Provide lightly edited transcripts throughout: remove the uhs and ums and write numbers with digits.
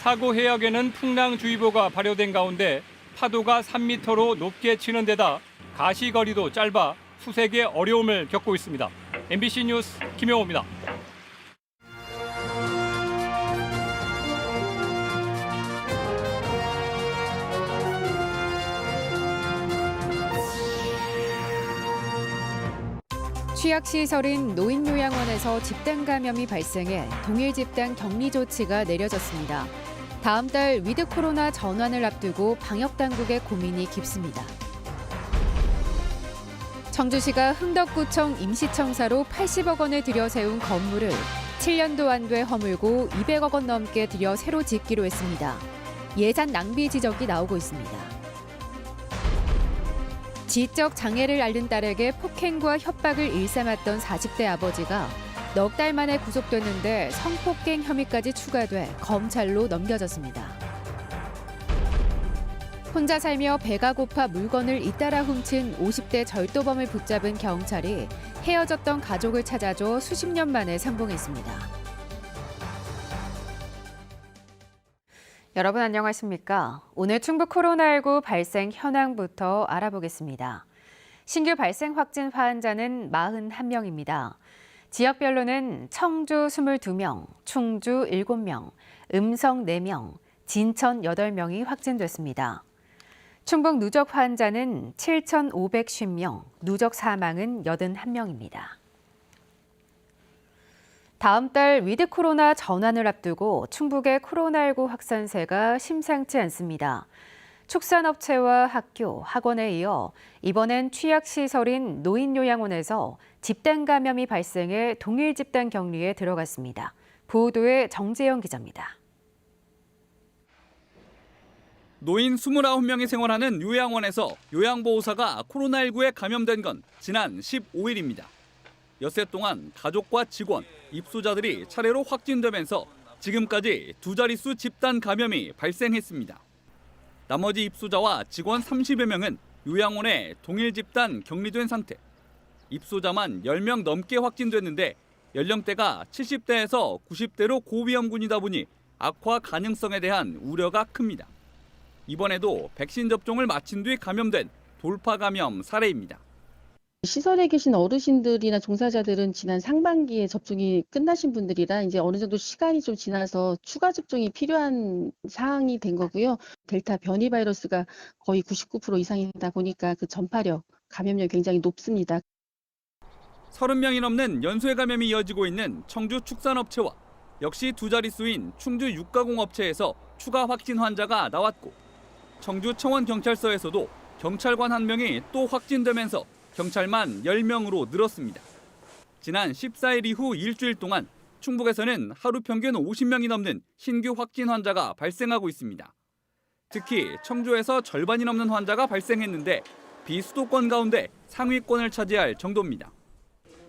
사고 해역에는 풍랑주의보가 발효된 가운데 파도가 3m로 높게 치는 데다 가시거리도 짧아 수색에 어려움을 겪고 있습니다. MBC 뉴스 김영호입니다. 취약시설인 노인요양원에서 집단 감염이 발생해 동일 집단 격리 조치가 내려졌습니다. 다음 달 위드 코로나 전환을 앞두고 방역당국의 고민이 깊습니다. 청주시가 흥덕구청 임시청사로 80억 원을 들여 세운 건물을 7년도 안 돼 허물고 200억 원 넘게 들여 새로 짓기로 했습니다. 예산 낭비 지적이 나오고 있습니다. 지적 장애를 앓는 딸에게 폭행과 협박을 일삼았던 40대 아버지가 넉 달 만에 구속됐는데 성폭행 혐의까지 추가돼 검찰로 넘겨졌습니다. 혼자 살며 배가 고파 물건을 잇따라 훔친 50대 절도범을 붙잡은 경찰이 헤어졌던 가족을 찾아줘 수십 년 만에 상봉했습니다. 여러분 안녕하십니까? 오늘 충북 코로나19 발생 현황부터 알아보겠습니다. 신규 발생 확진 환자는 41명입니다. 지역별로는 청주 22명, 충주 7명, 음성 4명, 진천 8명이 확진됐습니다. 충북 누적 환자는 7,550명, 누적 사망은 81명입니다. 다음 달 위드 코로나 전환을 앞두고 충북의 코로나19 확산세가 심상치 않습니다. 축산업체와 학교, 학원에 이어 이번엔 취약시설인 노인요양원에서 집단 감염이 발생해 동일 집단 격리에 들어갔습니다. 보도에 정재영 기자입니다. 노인 29명이 생활하는 요양원에서 요양보호사가 코로나19에 감염된 건 지난 15일입니다. 엿새 동안 가족과 직원, 입소자들이 차례로 확진되면서 지금까지 두 자릿수 집단 감염이 발생했습니다. 나머지 입소자와 직원 30여 명은 요양원에 동일 집단 격리된 상태. 입소자만 10명 넘게 확진됐는데 연령대가 70대에서 90대로 고위험군이다 보니 악화 가능성에 대한 우려가 큽니다. 이번에도 백신 접종을 마친 뒤 감염된 돌파 감염 사례입니다. 시설에 계신 어르신들이나 종사자들은 지난 상반기에 접종이 끝나신 분들이라 이제 어느 정도 시간이 좀 지나서 추가 접종이 필요한 상황이 된 거고요. 델타 변이 바이러스가 거의 99% 이상이다 보니까 그 전파력, 감염력이 굉장히 높습니다. 30명이 넘는 연쇄 감염이 이어지고 있는 청주 축산업체와 역시 두 자릿수인 충주 육가공업체에서 추가 확진 환자가 나왔고 청주 청원경찰서에서도 경찰관 1명이 또 확진되면서 경찰만 10명으로 늘었습니다. 지난 14일 이후 일주일 동안 충북에서는 하루 평균 50명이 넘는 신규 확진 환자가 발생하고 있습니다. 특히 청주에서 절반이 넘는 환자가 발생했는데 비수도권 가운데 상위권을 차지할 정도입니다.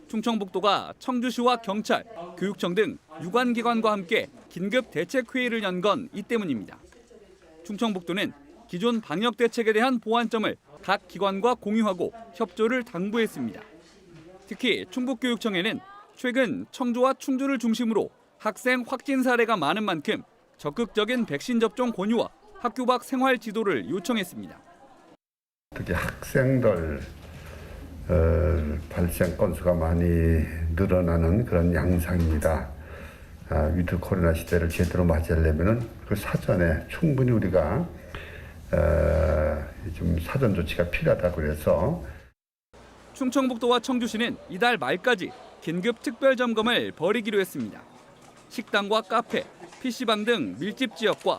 충청북도가 청주시와 경찰, 교육청 등 유관기관과 함께 긴급 대책회의를 연 건 이 때문입니다. 충청북도는 기존 방역 대책에 대한 보완점을 각 기관과 공유하고 협조를 당부했습니다. 특히 충북교육청에는 최근 청주와 충주를 중심으로 학생 확진 사례가 많은 만큼 적극적인 백신 접종 권유와 학교 밖 생활 지도를 요청했습니다. 특히 학생들 발생 건수가 많이 늘어나는 그런 양상입니다. 위드 코로나 시대를 제대로 맞이하려면 그 사전에 충분히 우리가 좀 사전 조치가 필요하다고 해서 충청북도와 청주시는 이달 말까지 긴급 특별 점검을 벌이기로 했습니다. 식당과 카페, PC방 등 밀집 지역과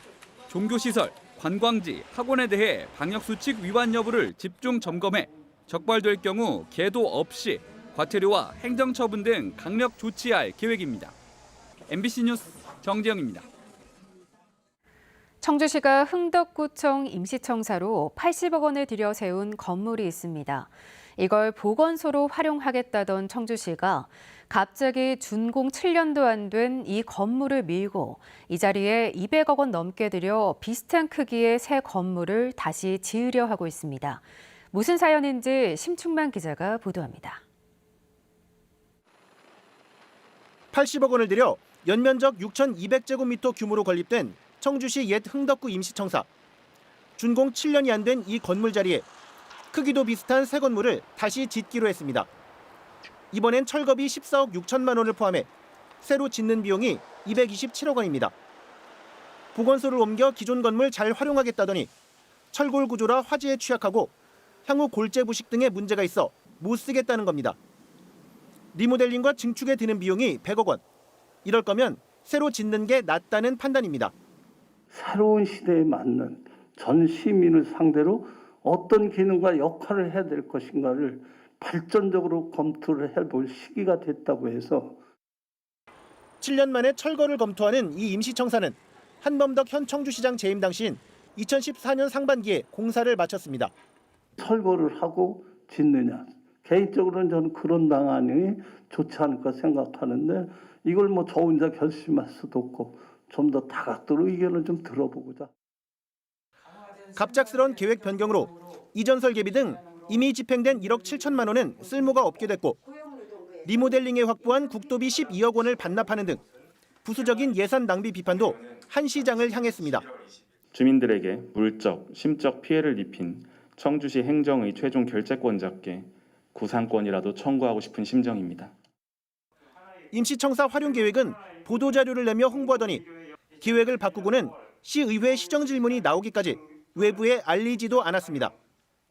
종교시설, 관광지, 학원에 대해 방역수칙 위반 여부를 집중 점검해 적발될 경우 계도 없이 과태료와 행정처분 등 강력 조치할 계획입니다. MBC 뉴스 정재영입니다. 청주시가 흥덕구청 임시청사로 80억 원을 들여 세운 건물이 있습니다. 이걸 보건소로 활용하겠다던 청주시가 갑자기 준공 7년도 안 된 이 건물을 밀고 이 자리에 200억 원 넘게 들여 비슷한 크기의 새 건물을 다시 지으려 하고 있습니다. 무슨 사연인지 심충만 기자가 보도합니다. 80억 원을 들여 연면적 6,200제곱미터 규모로 건립된 청주시 옛 흥덕구 임시청사. 준공 7년이 안 된 이 건물 자리에 크기도 비슷한 새 건물을 다시 짓기로 했습니다. 이번엔 철거비 14억 6천만 원을 포함해 새로 짓는 비용이 227억 원입니다. 보건소를 옮겨 기존 건물 잘 활용하겠다더니 철골 구조라 화재에 취약하고 향후 골재 부식 등의 문제가 있어 못 쓰겠다는 겁니다. 리모델링과 증축에 드는 비용이 100억 원. 이럴 거면 새로 짓는 게 낫다는 판단입니다. 새로운 시대에 맞는 전 시민을 상대로 어떤 기능과 역할을 해야 될 것인가를 발전적으로 검토를 해볼 시기가 됐다고 해서 7년 만에 철거를 검토하는 이 임시청사는 한범덕 현 청주시장 재임 당시인 2014년 상반기에 공사를 마쳤습니다. 철거를 하고 짓느냐. 개인적으로는 저는 그런 방안이 좋지 않을까 생각하는데 이걸 뭐 저 혼자 결심할 수도 없고 좀 더 다각도로 의견을 좀 들어보고자. 갑작스런 계획 변경으로 이전 설계비 등 이미 집행된 1억 7천만 원은 쓸모가 없게 됐고 리모델링에 확보한 국도비 12억 원을 반납하는 등 부수적인 예산 낭비 비판도 한 시장을 향했습니다. 주민들에게 물적, 심적 피해를 입힌 청주시 행정의 최종 결재권자께 구상권이라도 청구하고 싶은 심정입니다. 임시청사 활용 계획은 보도자료를 내며 홍보하더니 기획을 바꾸고는 시의회 시정질문이 나오기까지 외부에 알리지도 않았습니다.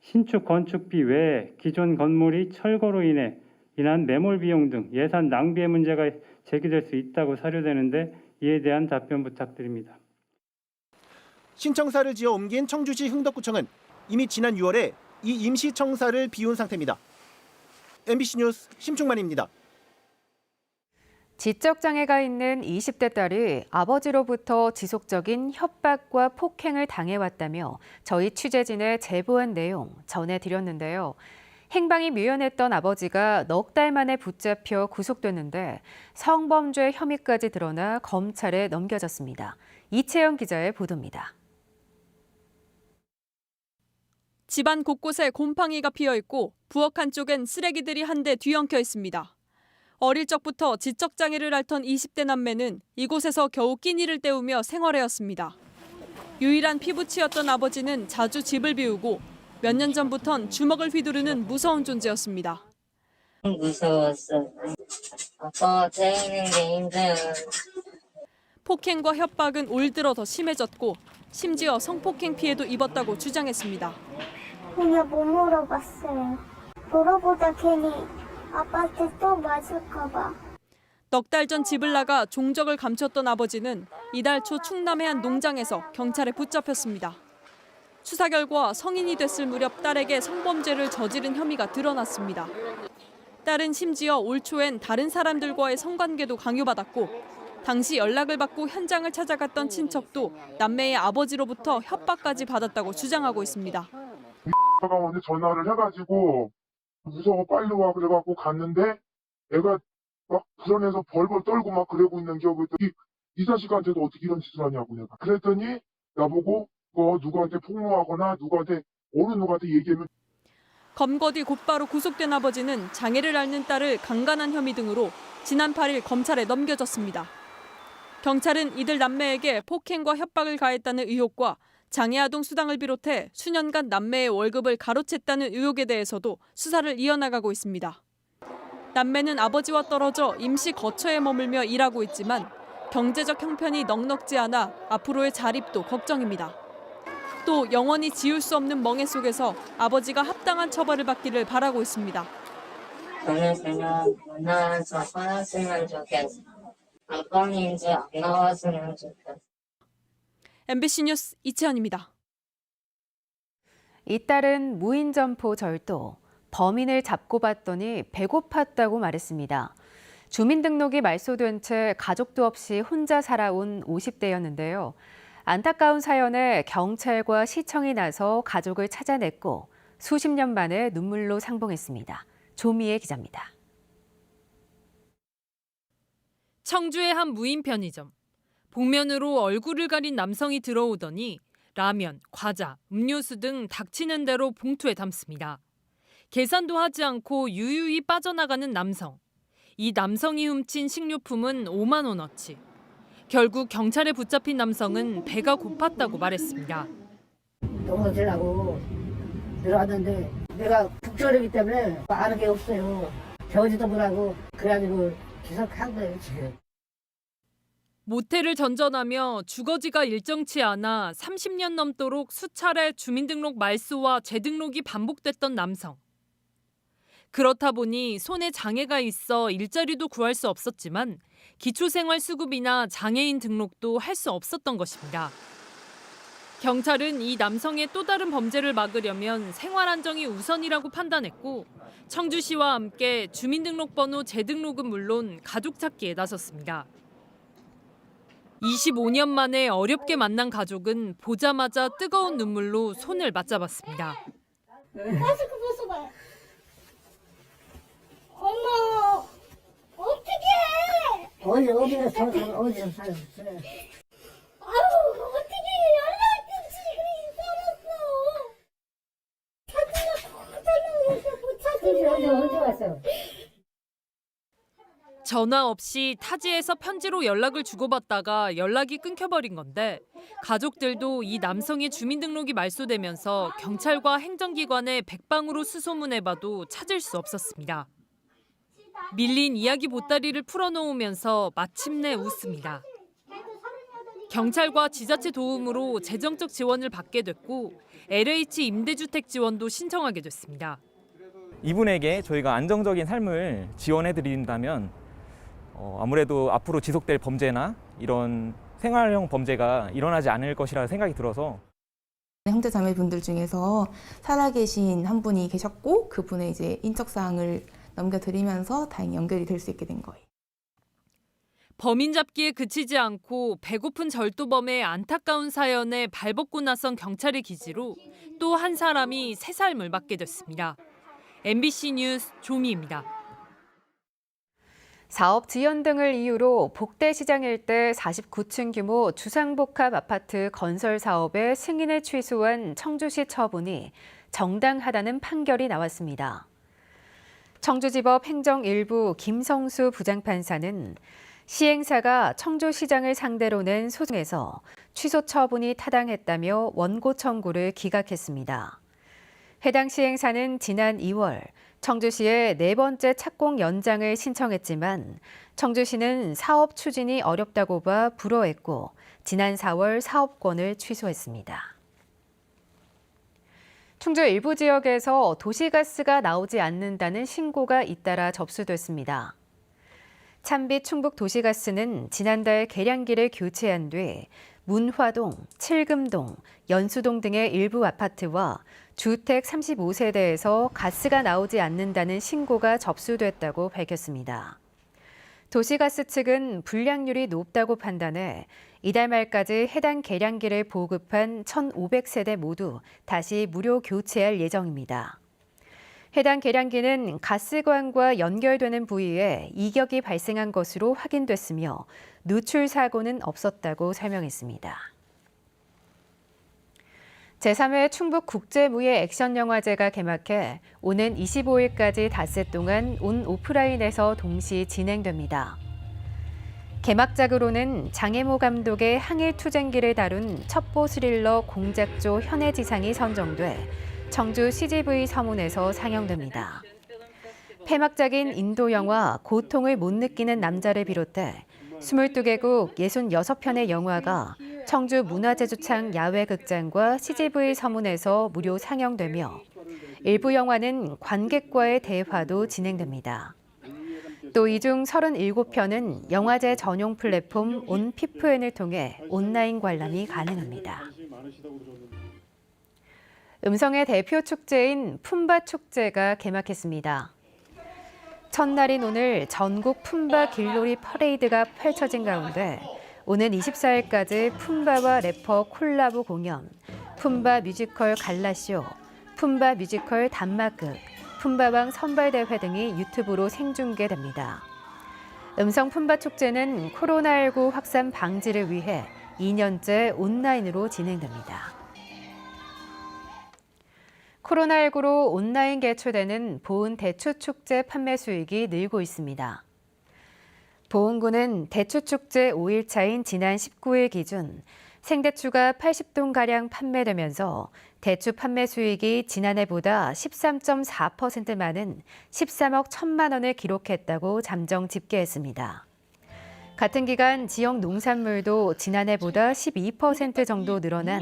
신축 건축비 외에 기존 건물이 철거로 인한 매몰 비용 등 예산 낭비의 문제가 제기될 수 있다고 사료되는데 이에 대한 답변 부탁드립니다. 신청사를 지어 옮긴 청주시 흥덕구청은 이미 지난 6월에 이 임시청사를 비운 상태입니다. MBC 뉴스 심충만입니다. 지적장애가 있는 20대 딸이 아버지로부터 지속적인 협박과 폭행을 당해왔다며 저희 취재진에 제보한 내용 전해드렸는데요. 행방이 묘연했던 아버지가 넉 달 만에 붙잡혀 구속됐는데 성범죄 혐의까지 드러나 검찰에 넘겨졌습니다. 이채영 기자의 보도입니다. 집안 곳곳에 곰팡이가 피어있고 부엌 한쪽엔 쓰레기들이 한데 뒤엉켜 있습니다. 어릴 적부터 지적장애를 앓던 20대 남매는 이곳에서 겨우 끼니를 때우며 생활해왔습니다. 유일한 피부치였던 아버지는 자주 집을 비우고 몇 년 전부턴 주먹을 휘두르는 무서운 존재였습니다. 무서웠어. 아빠가 데이는 게 힘들어. 폭행과 협박은 올 들어 더 심해졌고 심지어 성폭행 피해도 입었다고 주장했습니다. 그냥 못 물어봤어요. 물어보다 괜히 아빠한테 또 맞을까 봐. 넉 달 전 집을 나가 종적을 감췄던 아버지는 이달 초 충남 해안 농장에서 경찰에 붙잡혔습니다. 수사 결과 성인이 됐을 무렵 딸에게 성범죄를 저지른 혐의가 드러났습니다. 딸은 심지어 올 초엔 다른 사람들과의 성관계도 강요받았고 당시 연락을 받고 현장을 찾아갔던 친척도 남매의 아버지로부터 협박까지 받았다고 주장하고 있습니다. 가 오늘 전화를 해가지고 무서워 빨리 와 그래갖고 갔는데 애가 막 불안해서 벌벌 떨고 막 그러고 있는 기억이 있더니 이 자식한테도 어떻게 이런 짓을 하냐고 내가 그랬더니 나보고 누구한테 폭로하거나 어느 누구한테 얘기하면 검거 뒤 곧바로 구속된 아버지는 장애를 앓는 딸을 강간한 혐의 등으로 지난 8일 검찰에 넘겨졌습니다. 경찰은 이들 남매에게 폭행과 협박을 가했다는 의혹과 장애아동 수당을 비롯해 수년간 남매의 월급을 가로챘다는 의혹에 대해서도 수사를 이어나가고 있습니다. 남매는 아버지와 떨어져 임시 거처에 머물며 일하고 있지만 경제적 형편이 넉넉지 않아 앞으로의 자립도 걱정입니다. 또 영원히 지울 수 없는 멍해 속에서 아버지가 합당한 처벌을 받기를 바라고 있습니다. 저녁에는 만나서 살았으면 좋겠어. 안방에 이제 안 나왔으면 좋겠어. MBC 뉴스 이채연입니다. 이 딸은 무인점포 절도, 범인을 잡고 봤더니 배고팠다고 말했습니다. 주민등록이 말소된 채 가족도 없이 혼자 살아온 50대였는데요. 안타까운 사연에 경찰과 시청이 나서 가족을 찾아냈고 수십 년 만에 눈물로 상봉했습니다. 조미애 기자입니다. 청주의 한 무인 편의점. 복면으로 얼굴을 가린 남성이 들어오더니 라면, 과자, 음료수 등 닥치는 대로 봉투에 담습니다. 계산도 하지 않고 유유히 빠져나가는 남성. 이 남성이 훔친 식료품은 5만 원어치. 결국 경찰에 붙잡힌 남성은 배가 고팠다고 말했습니다. 동서질하고 들어왔는데 내가 북절이기 때문에 아는 게 없어요. 배우지도 못하고 그래가지고 기석한 거예요 지금. 모텔을 전전하며 주거지가 일정치 않아 30년 넘도록 수차례 주민등록 말소와 재등록이 반복됐던 남성. 그렇다 보니 손에 장애가 있어 일자리도 구할 수 없었지만 기초생활수급이나 장애인 등록도 할 수 없었던 것입니다. 경찰은 이 남성의 또 다른 범죄를 막으려면 생활안정이 우선이라고 판단했고 청주시와 함께 주민등록번호 재등록은 물론 가족 찾기에 나섰습니다. 25년 만에 어렵게 만난 가족은 보자마자 뜨거운 눈물로 손을 맞잡았습니다. 마스크 벗어봐요. 엄마, 어떡해! 어디서 살았어요? 아유, 어떻게 연락했지? 그래, 살았어. 찾으려고 못 찾으려. 어디 갔어요? 전화 없이 타지에서 편지로 연락을 주고받다가 연락이 끊겨버린 건데 가족들도 이 남성의 주민등록이 말소되면서 경찰과 행정기관에 백방으로 수소문해봐도 찾을 수 없었습니다. 밀린 이야기 보따리를 풀어놓으면서 마침내 웃습니다. 경찰과 지자체 도움으로 재정적 지원을 받게 됐고 LH 임대주택 지원도 신청하게 됐습니다. 이분에게 저희가 안정적인 삶을 지원해 드린다면 아무래도 앞으로 지속될 범죄나 이런 생활형 범죄가 일어나지 않을 것이라 생각이 들어서 형제자매분들 중에서 살아계신 한 분이 계셨고 그분의 이제 인적사항을 넘겨드리면서 다행히 연결이 될 수 있게 된 거예요. 범인 잡기에 그치지 않고 배고픈 절도범의 안타까운 사연에 발벗고 나선 경찰의 기지로 또 한 사람이 새 삶을 맞게 됐습니다. MBC 뉴스 조미입니다. 사업 지연 등을 이유로 복대시장 일대 49층 규모 주상복합 아파트 건설 사업의 승인을 취소한 청주시 처분이 정당하다는 판결이 나왔습니다. 청주지법 행정 1부 김성수 부장판사는 시행사가 청주시장을 상대로 낸 소송에서 취소 처분이 타당했다며 원고 청구를 기각했습니다. 해당 시행사는 지난 2월 청주시에 4번째 착공 연장을 신청했지만 청주시는 사업 추진이 어렵다고 봐 불허했고 지난 4월 사업권을 취소했습니다. 충주 일부 지역에서 도시가스가 나오지 않는다는 신고가 잇따라 접수됐습니다. 찬빛 충북도시가스는 지난달 계량기를 교체한 뒤 문화동, 칠금동, 연수동 등의 일부 아파트와 주택 35세대에서 가스가 나오지 않는다는 신고가 접수됐다고 밝혔습니다. 도시가스 측은 불량률이 높다고 판단해 이달 말까지 해당 계량기를 보급한 1,500세대 모두 다시 무료 교체할 예정입니다. 해당 계량기는 가스관과 연결되는 부위에 이격이 발생한 것으로 확인됐으며 누출 사고는 없었다고 설명했습니다. 제3회 충북국제무예 액션영화제가 개막해 오는 25일까지 닷새 동안 온 오프라인에서 동시 진행됩니다. 개막작으로는 장혜모 감독의 항일투쟁기를 다룬 첩보 스릴러 공작조 현해지상이 선정돼 청주 CGV 서문에서 상영됩니다. 폐막작인 인도 영화 고통을 못 느끼는 남자를 비롯해 22개국 66편의 영화가 청주 문화제주창 야외극장과 CGV 서문에서 무료 상영되며 일부 영화는 관객과의 대화도 진행됩니다. 또 이 중 37편은 영화제 전용 플랫폼 온피프엔을 통해 온라인 관람이 가능합니다. 음성의 대표 축제인 품바 축제가 개막했습니다. 첫날인 오늘 전국 품바 길놀이 퍼레이드가 펼쳐진 가운데 오는 24일까지 품바와 래퍼 콜라보 공연, 품바 뮤지컬 갈라쇼, 품바 뮤지컬 단막극, 품바왕 선발대회 등이 유튜브로 생중계됩니다. 음성 품바 축제는 코로나19 확산 방지를 위해 2년째 온라인으로 진행됩니다. 코로나19로 온라인 개최되는 보은 대추축제 판매 수익이 늘고 있습니다. 보은군은 대추축제 5일차인 지난 19일 기준 생대추가 80돈가량 판매되면서 대추 판매 수익이 지난해보다 13.4% 많은 13억 1천만 원을 기록했다고 잠정 집계했습니다. 같은 기간 지역 농산물도 지난해보다 12% 정도 늘어난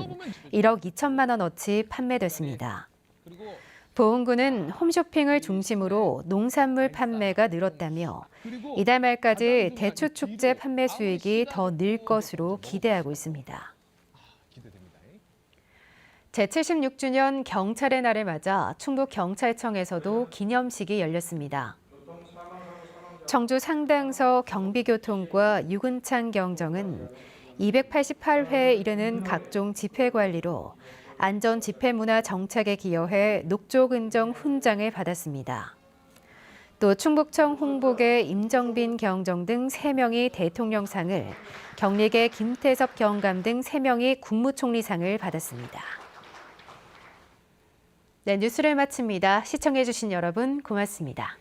1억 2천만 원어치 판매됐습니다. 보은군은 홈쇼핑을 중심으로 농산물 판매가 늘었다며 이달 말까지 대추 축제 판매 수익이 더 늘 것으로 기대하고 있습니다. 제76주년 경찰의 날을 맞아 충북경찰청에서도 기념식이 열렸습니다. 청주 상당서 경비교통과 유근창 경정은 288회에 이르는 각종 집회 관리로 안전 집회 문화 정착에 기여해 녹조근정 훈장을 받았습니다. 또 충북청 홍보계 임정빈 경정 등 3명이 대통령상을, 경리계 김태섭 경감 등 3명이 국무총리상을 받았습니다. 네, 뉴스를 마칩니다. 시청해주신 여러분 고맙습니다.